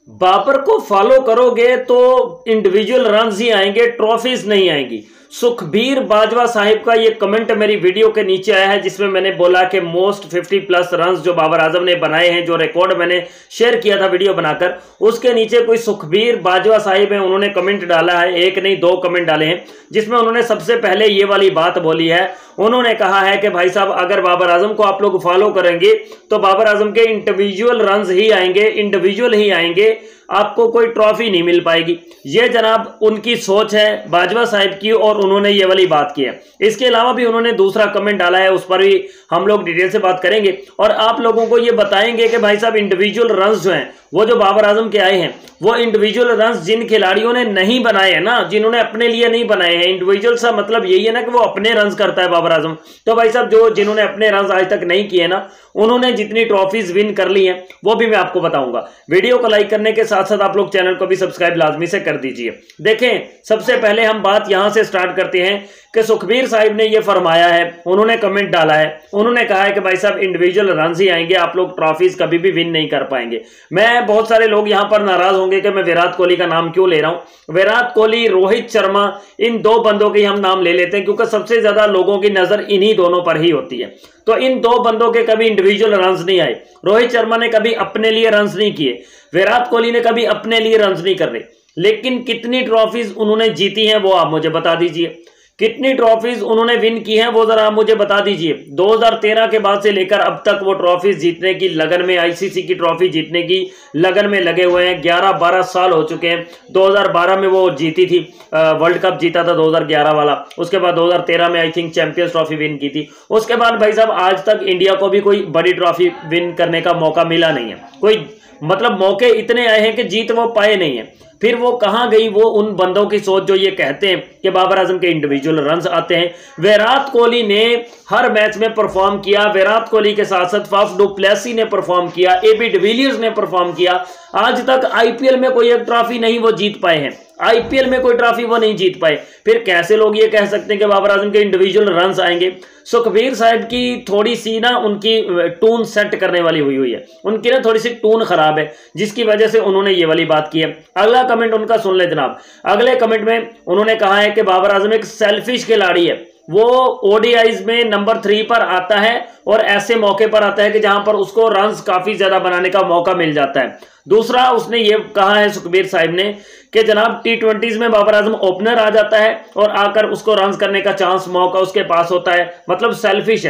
बाबर को फॉलो करोगे तो इंडिविजुअल रन्स ही आएंगे, ट्रॉफीज नहीं आएंगी। सुखबीर बाजवा साहिब का ये कमेंट मेरी वीडियो के नीचे आया है, जिसमें मैंने बोला कि मोस्ट 50+ रन्स जो बाबर आजम ने बनाए हैं, जो रिकॉर्ड मैंने शेयर किया था वीडियो बनाकर, उसके नीचे कोई सुखबीर बाजवा साहिब है, उन्होंने कमेंट डाला है, एक नहीं 2 कमेंट डाले हैं, जिसमें उन्होंने सबसे पहले ये वाली बात बोली है। उन्होंने कहा है कि भाई साहब अगर बाबर आजम को आप लोग फॉलो करेंगे तो बाबर आजम के इंडिविजुअल रन्स ही आएंगे, इंडिविजुअल ही आएंगे, आपको कोई ट्रॉफी नहीं मिल पाएगी। ये जनाब उनकी सोच है बाजवा साहिब की, और उन्होंने ये वाली बात की है। इसके अलावा भी उन्होंने दूसरा कमेंट डाला है, उस पर भी हम लोग डिटेल से बात करेंगे और आप लोगों को ये बताएंगे कि भाई साहब इंडिविजुअल रन्स जो हैं वो जो बाबर आजम के आए हैं, वो इंडिविजुअल रन्स जिन खिलाड़ियों ने नहीं बनाए हैं ना, जिन्होंने अपने लिए नहीं बनाए हैं, इंडिविजुअल सा मतलब यही है ना कि वो अपने रन्स करता है बाबर आजम। तो भाई साहब जो जिन्होंने अपने रन्स आज तक नहीं किए ना, उन्होंने जितनी ट्रॉफीज विन कर ली हैं वो भी मैं आपको बताऊंगा। वीडियो को लाइक करने के साथ साथ आप लोग चैनल को भी सब्सक्राइब लाजमी से कर दीजिए। देखें, सबसे पहले हम बात यहां से स्टार्ट करते हैं कि सुखबीर साहिब ने यह फरमाया है, उन्होंने कमेंट डाला है, उन्होंने कहा है कि भाई साहब इंडिविजुअल रन्स ही आएंगे, आप लोग ट्रॉफीज कभी भी विन नहीं कर पाएंगे। मैं बहुत सारे लोग यहां पर नाराज होंगे कि मैं विराट कोहली का नाम क्यों ले रहा हूं। विराट कोहली, रोहित शर्मा, इन 2 बंदों के हम नाम ले लेते हैं क्योंकि सबसे ज्यादा लोगों की नजर इन्हीं दोनों पर ही होती है। तो इन 2 बंदों के कभी इंडिविजुअल रन्स नहीं आए। रोहित शर्मा ने कभी अपने लिए रन्स नहीं किए, विराट कोहली ने कभी अपने लिए रन्स नहीं कर रहे, लेकिन कितनी ट्रॉफीज उन्होंने जीती हैं वो आप मुझे बता दीजिए। कितनी ट्रॉफीज उन्होंने विन की हैं वो जरा आप मुझे बता दीजिए। 2013 के बाद से लेकर अब तक वो ट्रॉफीज जीतने की लगन में, आईसीसी की ट्रॉफी जीतने की लगन में लगे हुए हैं। 11-12 साल हो चुके हैं। 2012 में वो जीती थी, वर्ल्ड कप जीता था 2011 वाला। उसके बाद 2013 में I think champions trophy win की थी। उसके बाद भाई साहब आज तक इंडिया को भी कोई बड़ी ट्रॉफी विन करने का मौका मिला नहीं है। कोई मतलब मौके इतने आए हैं कि जीत वो पाए नहीं है। फिर वो कहां गई वो उन बंदों की सोच जो ये कहते हैं कि बाबर आजम के इंडिविजुअल रन्स आते हैं। विराट कोहली ने हर मैच में परफॉर्म किया, विराट कोहली के साथ साथ फाफ डू प्लेसी ने परफॉर्म किया, एबी डिविलियर्स ने परफॉर्म किया। आज तक आईपीएल में कोई एक ट्रॉफी नहीं वो जीत पाए हैं, आईपीएल में कोई ट्रॉफी वो नहीं जीत पाए। फिर कैसे लोग ये कह सकते हैं कि बाबर आजम के इंडिविजुअल रन्स आएंगे। सुखबीर साहब की थोड़ी सी ना उनकी टून सेट करने वाली हुई है, उनकी ना थोड़ी सी टून खराब है, जिसकी वजह से उन्होंने ये वाली बात की है। अगला कमेंट उनका सुन ले जनाब। अगले कमेंट में उन्होंने कहा है कि बाबर आजम एक सेल्फिश खिलाड़ी है, वो ओडीआईज में नंबर 3 पर आता है और ऐसे मौके पर आता है कि जहां पर उसको रन्स काफी ज्यादा बनाने का मौका मिल जाता है। दूसरा उसने ये कहा है सुखबीर साहब ने कि जनाब T20s में बाबर आजम ओपनर आ जाता है और आकर उसको रन्स करने का चांस, मौका उसके पास होता है। मतलब सेल्फिश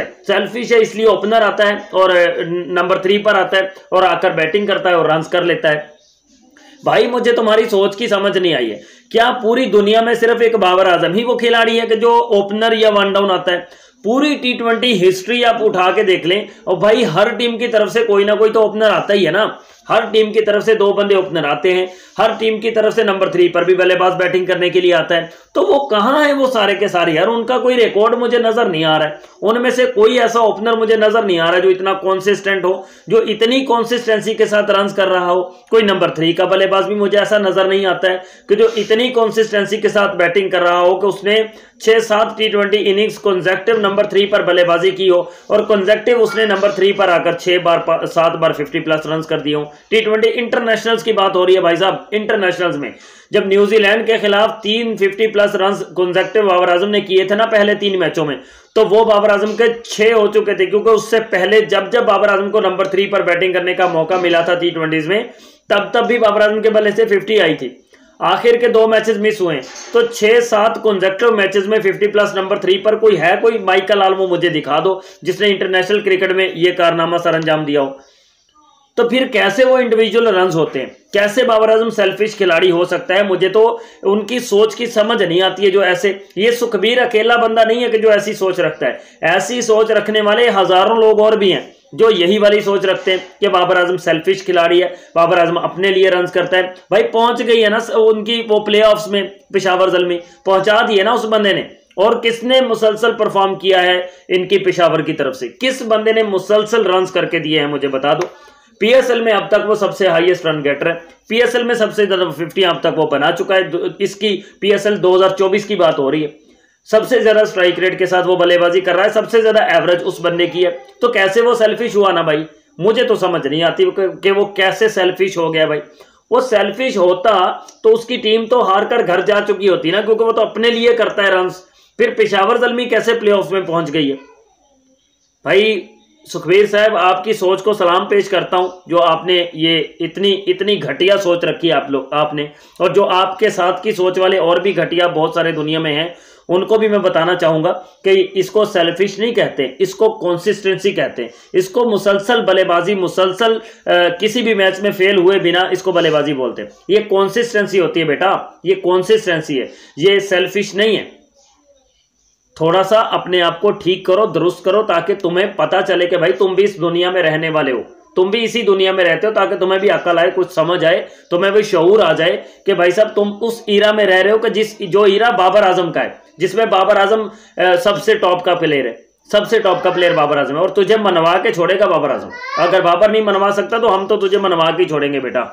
है इसलिए ओपनर आता है और नंबर 3 पर आता है और आकर बैटिंग करता है और रन्स कर लेता है। भाई मुझे तुम्हारी सोच की समझ नहीं आई है। क्या पूरी दुनिया में सिर्फ एक बाबर आजम ही वो खिलाड़ी है कि जो ओपनर या वन डाउन आता है? पूरी T20 हिस्ट्री आप उठा के देख लें और भाई हर टीम की तरफ से कोई ना कोई तो ओपनर आता ही है ना। हर टीम की तरफ से 2 बंदे ओपनर आते हैं, हर टीम की तरफ से नंबर 3 पर भी बल्लेबाज बैटिंग करने के लिए आता है। तो वो कहां है वो सारे के सारे यार? उनका कोई रिकॉर्ड मुझे नजर नहीं आ रहा है। उनमें से कोई ऐसा ओपनर मुझे नजर नहीं आ रहा है जो इतना कॉन्सिस्टेंट हो, जो इतनी कॉन्सिस्टेंसी के साथ रन्स कर रहा हो। कोई नंबर 3 का बल्लेबाज भी मुझे ऐसा नजर नहीं आता है कि जो इतनी कॉन्सिस्टेंसी के साथ बैटिंग कर रहा हो कि उसने 6-7 T20 इनिंग्स कंसेक्टिव नंबर 3 पर बल्लेबाजी की हो और कंसेक्टिव उसने नंबर 3 पर आकर 7 बार 50+ रन्स कर दिए हो। T20 इंटरनेशनल्स की बात हो रही है भाई साहब। इंटरनेशनल्स में जब न्यूजीलैंड के खिलाफ 3 50+ रन्स कंसेक्टिव बाबर आजम ने किए थे ना पहले 3 मैचों में, तो वो बाबर आजम के 6 हो चुके थे, क्योंकि उससे पहले जब बाबर आजम को नंबर 3 पर बैटिंग करने का मौका मिला था T20s में, तब भी बाबर आजम के बल्ले से 50 आई थी। आखिर के 2 मैचेस मिस हुए, तो 6-7 कंसेक्टिव मैचेस में 50+ नंबर 3 पर कोई है, कोई माइकल आलमो मुझे दिखा दो जिसने इंटरनेशनल क्रिकेट में यह कारनामा सर अंजाम दिया हो। तो फिर कैसे वो इंडिविजुअल रन्स होते हैं? कैसे बाबर आजम सेल्फिश खिलाड़ी हो सकता है? मुझे तो उनकी सोच की समझ नहीं आती है। जो ऐसे, ये सुखबीर अकेला बंदा नहीं है कि जो ऐसी सोच रखता है। ऐसी सोच रखने वाले हजारों लोग और भी हैं जो यही वाली सोच रखते हैं कि बाबर आजम सेल्फिश खिलाड़ी है, बाबर आजम अपने लिए रन्स करता है। भाई पहुंच गई है ना उनकी वो प्लेऑफ्स में, पेशावर ज़ल्मी पहुंचा दी है ना उस बंदे ने। और किसने मुसलसल परफॉर्म किया है इनकी पेशावर की तरफ से? किस बंदे ने मुसलसल रन्स करके दिए हैं मुझे बता दो। पीएसएल में अब तक वो सबसे हाईएस्ट रन गेटर है, पीएसएल में सबसे ज्यादा 50 अब तक वो बना चुका है। इसकी पीएसएल 2024 की बात हो रही है। सबसे ज्यादा स्ट्राइक रेट के साथ वो बल्लेबाजी कर रहा है, सबसे ज्यादा एवरेज उस बंदे की है। तो कैसे वो सेल्फिश हुआ ना भाई? मुझे तो समझ नहीं आती कि वो कैसे सेल्फिश हो गया भाई। वो सेल्फिश होता तो उसकी टीम तो हार कर घर जा चुकी होती ना, क्योंकि वो तो अपने लिए करता है रन्स। फिर पेशावर ज़ल्मी कैसे प्लेऑफ में पहुंच गई है? भाई सुखबीर साहब, आपकी सोच को सलाम पेश करता हूं, जो आपने ये इतनी घटिया सोच रखी आपने, और जो आपके साथ की सोच वाले और भी घटिया बहुत सारे दुनिया में हैं, उनको भी मैं बताना चाहूंगा कि इसको सेल्फिश नहीं कहते, इसको कंसिस्टेंसी कहते हैं। इसको मुसलसल बल्लेबाजी, मुसलसल किसी भी मैच में फेल हुए बिना इसको बल्लेबाजी बोलते हैं। ये कंसिस्टेंसी होती है बेटा, ये कंसिस्टेंसी है, ये सेल्फिश नहीं है। थोड़ा सा अपने आप को ठीक करो, दुरुस्त करो, ताकि तुम्हें पता चले कि भाई तुम भी इस दुनिया में रहने वाले हो, तुम भी इसी दुनिया में रहते हो, ताकि तुम्हें भी अकल आए, कुछ समझ आए, तुम्हें भी शऊर आ जाए कि भाई साहब तुम उस ईरा में रह रहे हो कि जो ईरा बाबर आजम का है, जिसमें बाबर आजम सबसे टॉप का प्लेयर है, सबसे टॉप का प्लेयर बाबर आजम है, और तुझे मनवा के छोड़ेगा बाबर आजम। अगर बाबर नहीं मनवा सकता तो हम तो तुझे मनवा के छोड़ेंगे बेटा।